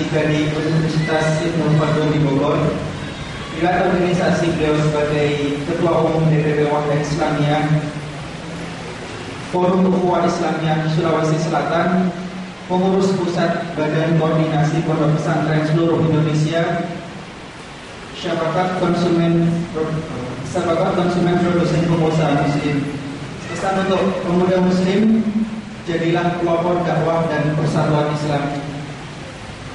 juga di Universitas Ibnu Khaldun di Bogor. Juga organisasi beliau sebagai Ketua Umum DPP Wahda Islamiyah Forum Ukhuwah Islamiyah Sulawesi Selatan, pengurus pusat Badan Koordinasi Pondok Pesantren seluruh Indonesia, Syabakat Konsumen Produsen Pengusaha Muslim. Pesan untuk pemuda Muslim, jadilah pelopor dakwah dan persatuan Islam.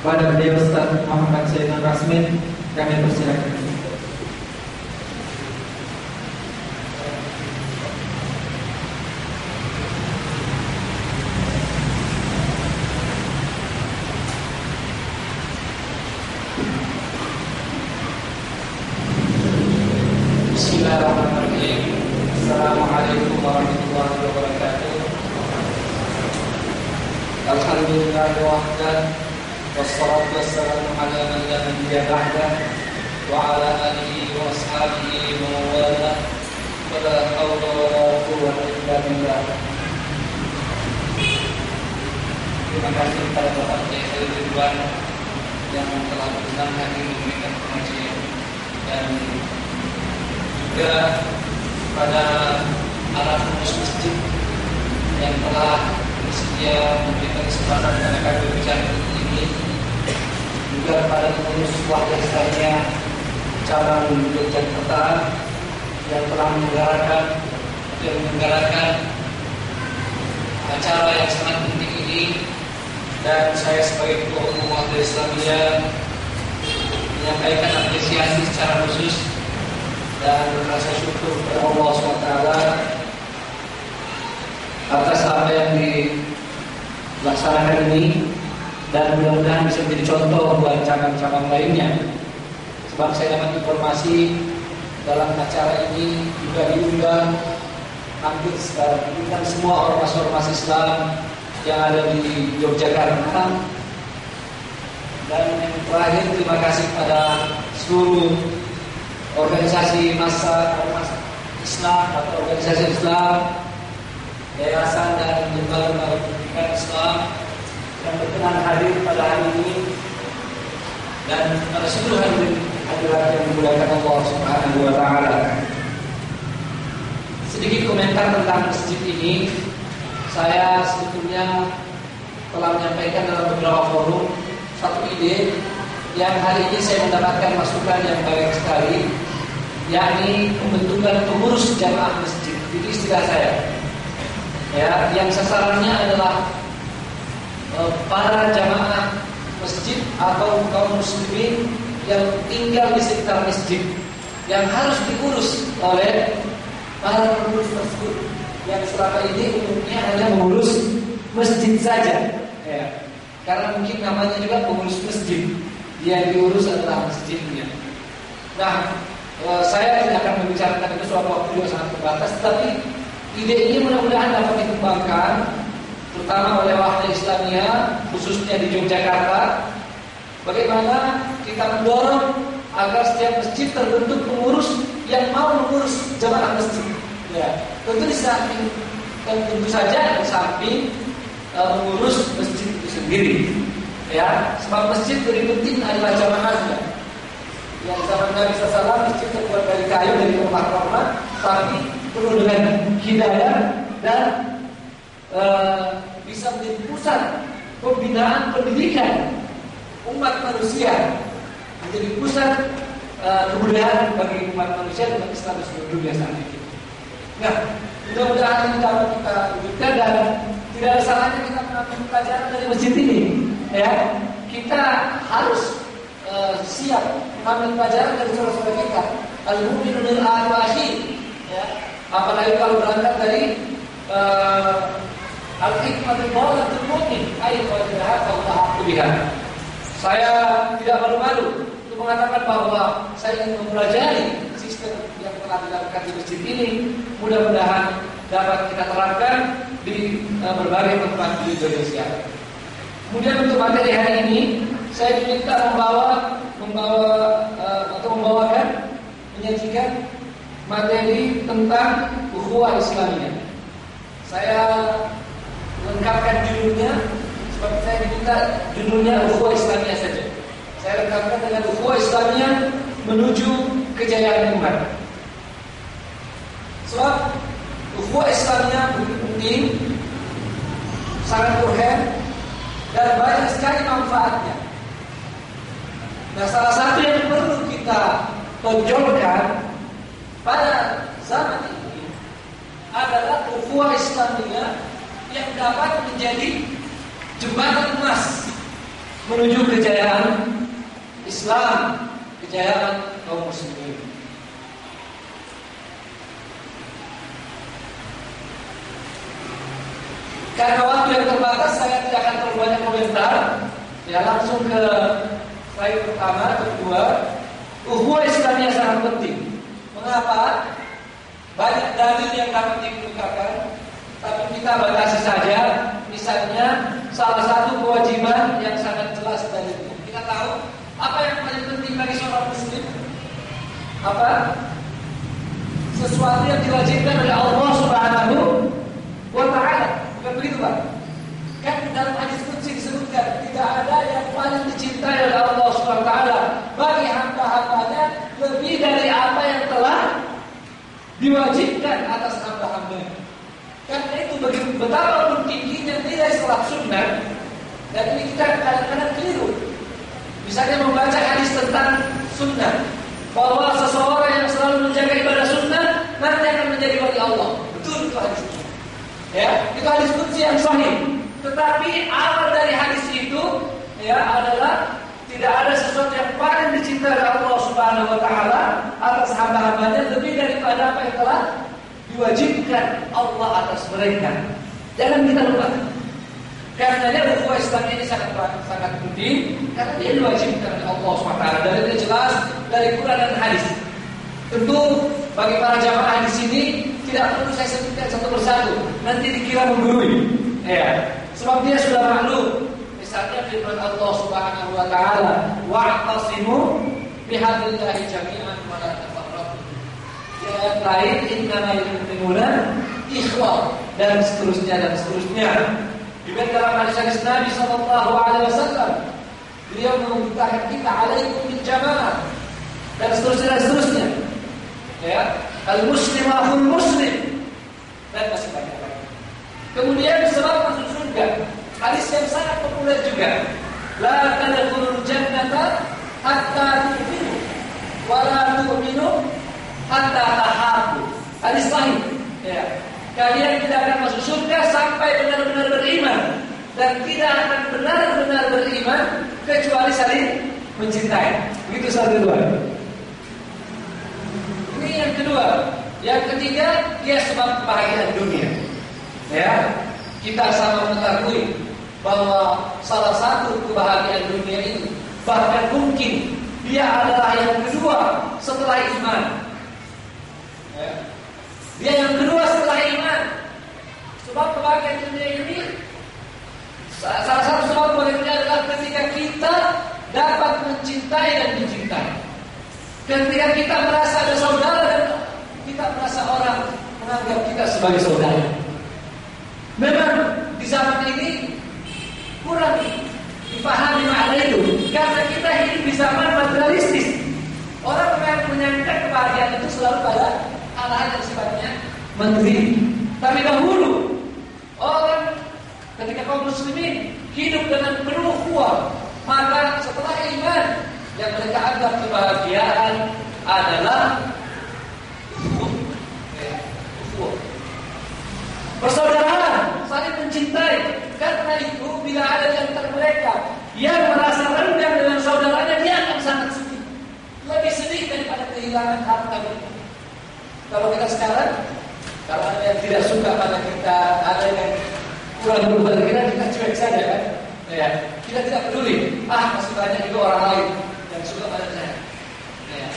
Pada beliau Ustaz Muhammad Zainul Rasmin, kami persilakan. Bismillahirrahmanirrahim. Assalamualaikum warahmatullahi wabarakatuh. Alhamdulillah wahdah, wassalatu wassalamu ala man la nabiyya ba'dah, wa ala alihi wa ashabihi wa wala, wa la hawla wa la quwwata illa billah. Terima kasih kepada Bapak Kiai Ridwan yang telah berkenan hadir memberikan pengajian, dan juga pada para pengurus masjid yang telah bersedia memberikan kesempatan kepada kami berbicara ini, juga pada pengurus Wahda Islamiyah cabang Yogyakarta yang telah menyelenggarakan acara yang sangat penting ini. Dan saya sebagai Ketua Umum Wahda Islamiyah menyampaikan apresiasi secara khusus dan rasa syukur kepada Allah SWT atas apa yang dilaksanakan ini, dan mudah-mudahan bisa menjadi contoh buat cabang-cabang lainnya. Sebab saya dapat informasi dalam acara ini juga diundang hampir semua ormas-ormas Islam yang ada di Yogyakarta. Dan yang terakhir, terima kasih kepada seluruh organisasi massa Islam atau organisasi Islam, yayasan dan lembaga pendidikan Islam yang berkenan hadir pada hari ini, dan pada seluruh hadirat yang dimuliakan Allah Subhanahu wa taala. Sedikit komentar tentang masjid ini. Saya sebetulnya telah menyampaikan dalam beberapa forum satu ide yang hari ini saya mendapatkan masukan yang baik sekali, yakni pembentukan pengurus jamaah masjid. Itu istilah saya. Ya, yang sasarannya adalah para jamaah masjid atau kaum muslimin yang tinggal di sekitar masjid, yang harus diurus oleh para pengurus tersebut, yang selama ini umumnya hanya mengurus masjid saja, ya. Karena mungkin namanya juga pengurus masjid, yang diurus adalah masjidnya. Nah, saya tidak akan membicarakan itu, suatu waktu juga sangat terbatas, tapi ide ini mudah-mudahan dapat dikembangkan, terutama oleh Wahda Islamiyah, khususnya di Yogyakarta. Bagaimana kita mendorong agar setiap masjid terbentuk pengurus yang mau mengurus jamaah masjid. Ya, tentu saja di samping mengurus masjid itu sendiri. Ya, sebab masjid lebih penting adalah jamaahnya. Yang zaman Nabi SAW masjid terbuat dari kayu, dari rumah-rumah, tapi penuh dengan hidayah dan bisa menjadi pusat pembinaan pendidikan umat manusia, menjadi pusat kebudayaan bagi umat manusia dan Islam di seluruh dunia saat ini. Nah, mudah-mudahan ini dapat kita wujudkan, dan tidak ada salahnya kita mengambil pelajaran dari masjid ini. Ya, kita harus siap mengambil pelajaran dari saudara-saudara kita. Al-mu'minu lil akhi. Ya, apalagi kalau berangkat dari al-hikmatu qawlatul mu'min, ay qawlaha qawlaha biha. Saya tidak malu-malu untuk mengatakan bahwa saya ingin mempelajari sistem yang telah dilakukan di masjid ini. Mudah-mudahan dapat kita terapkan di berbagai tempat di Indonesia. Kemudian untuk materi hari ini, saya diminta menyajikan materi tentang ukhuwah Islamiyah. Saya lengkapkan judulnya, sebab saya diminta judulnya ukhuwah Islamiyah saja. Islamiyah menuju kejayaan umat. Sebab ukhuwah Islamiyah begitu penting, sangat urgen dan banyak sekali manfaatnya. Nah, salah satu yang perlu kita tonjolkan pada zaman ini adalah ukhuwah Islamiyah yang dapat menjadi jembatan emas menuju kejayaan Islam, kejayaan kaum muslimin. Karena waktu yang terbatas, saya tidak akan terlalu banyak komentar. Ya, langsung ke slide pertama, kedua. Ukhuwah Islamiyah sangat penting. Mengapa? Banyak dalil yang dapat dikemukakan, tapi kita batasi saja. Misalnya, salah satu kewajiban yang sangat jelas dari itu. Kita tahu apa yang paling penting bagi seorang muslim? Apa? Sesuatu yang diwajibkan oleh Allah Subhanahu wa Ta'ala. Bukan begitu, Pak? Kan dalam hadis qudsi disebutkan tidak ada yang paling dicintai oleh Allah Subhanahu wa Ta'ala bagi hamba-hambanya lebih dari apa yang telah diwajibkan atas hamba-hambanya. Karena itu betapa tingginya nilai salat sunnah, dan ini kita kadang-kadang keliru. Misalnya membaca hadis tentang sunnah, bahwa seseorang yang selalu menjaga ibadah sunnah nanti akan menjadi wali Allah. Betul itu hadis. Ya, itu hadis qudsi yang sahih. Tetapi awal dari hadis itu ya adalah tidak ada sesuatu yang paling dicintai oleh Allah Subhanahu wa Ta'ala atas hamba-hambanya lebih daripada apa yang telah diwajibkan Allah atas mereka. Jangan kita lupa. Karenanya ukhuwah Islam ini sangat penting karena dia diwajibkan oleh Allah Subhanahu wa Ta'ala. Dan itu jelas dari Quran dan hadis. Tentu bagi para jamaah di sini tidak perlu saya sebutkan satu persatu, nanti dikira menggurui. Ya, sebab dia sudah maklum. Misalnya firman Allah Subhanahu wa Ta'ala, wa'tasimu bihablillahi jami'an wa la tafarraqu. Yang lain, innamal mu'minuna ikhwah, dan seterusnya dan seterusnya. Juga dalam hadis Nabi sallallahu alaihi wasallam, beliau memerintahkan kita alaikum bil jamaah, dan seterusnya. Ya, al-muslim akhul muslim, dan masih banyak lagi. Kemudian sebab masuk surga, hadis yang sangat populer juga, la tadkhulul jannata hatta tu'minu wa la tu'minu hatta tahabbu. Hadis sahih. Ya, kalian tidak akan masuk surga sampai benar-benar beriman, dan tidak akan benar-benar beriman kecuali saling mencintai. Begitu satu dua. Ini yang kedua. Yang ketiga, dia sebab kebahagiaan dunia. Ya, kita sama mengetahui bahwa salah satu kebahagiaan dunia ini, bahkan mungkin dia adalah yang kedua setelah iman. Ya. Dia yang kedua setelah iman. Sebab kebahagiaan dunia ini, salah satu sebab kebahagiaan adalah ketika kita dapat mencintai dan dicintai. Ketika kita merasa ada saudara dan kita merasa orang menganggap kita sebagai saudara. Memang di zaman ini kurang dipahami makna itu, karena kita hidup di zaman materialistis. Orang yang menyangka kebahagiaan itu selalu pada hal-hal yang sifatnya materi. Tapi dahulu orang ketika kaum muslimin hidup dengan penuh ukhuwah, maka setelah iman yang mereka anggap kebahagiaan adalah persaudaraan, saling mencintai. Karena itu bila ada di antara mereka yang merasa rendah dengan saudaranya, dia akan sangat sedih, lebih sedih daripada kehilangan harta. Kalau kita sekarang, kalau ada yang tidak suka pada kita, ada yang kurang berubah kita cuek saja kan? Ya, kita tidak peduli. Masih banyak juga orang lain yang suka pada saya. Ya.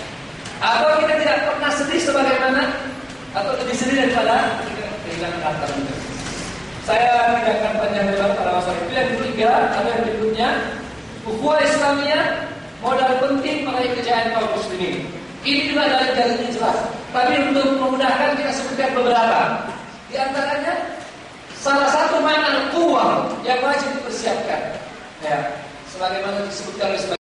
Atau kita tidak pernah sedih sebagaimana, atau lebih sedih daripada kehilangan harta kita. Saya tidak akan panjang lebar pada masalah itu. Yang ketiga, atau yang berikutnya, ukhuwah Islamiyah modal penting meraih kejayaan kaum muslimin. Ini juga dari dalilnya jelas. Tapi untuk memudahkan kita sebutkan beberapa. Di antaranya, salah satu makna ukhuwah yang wajib dipersiapkan. Ya, sebagaimana disebutkan oleh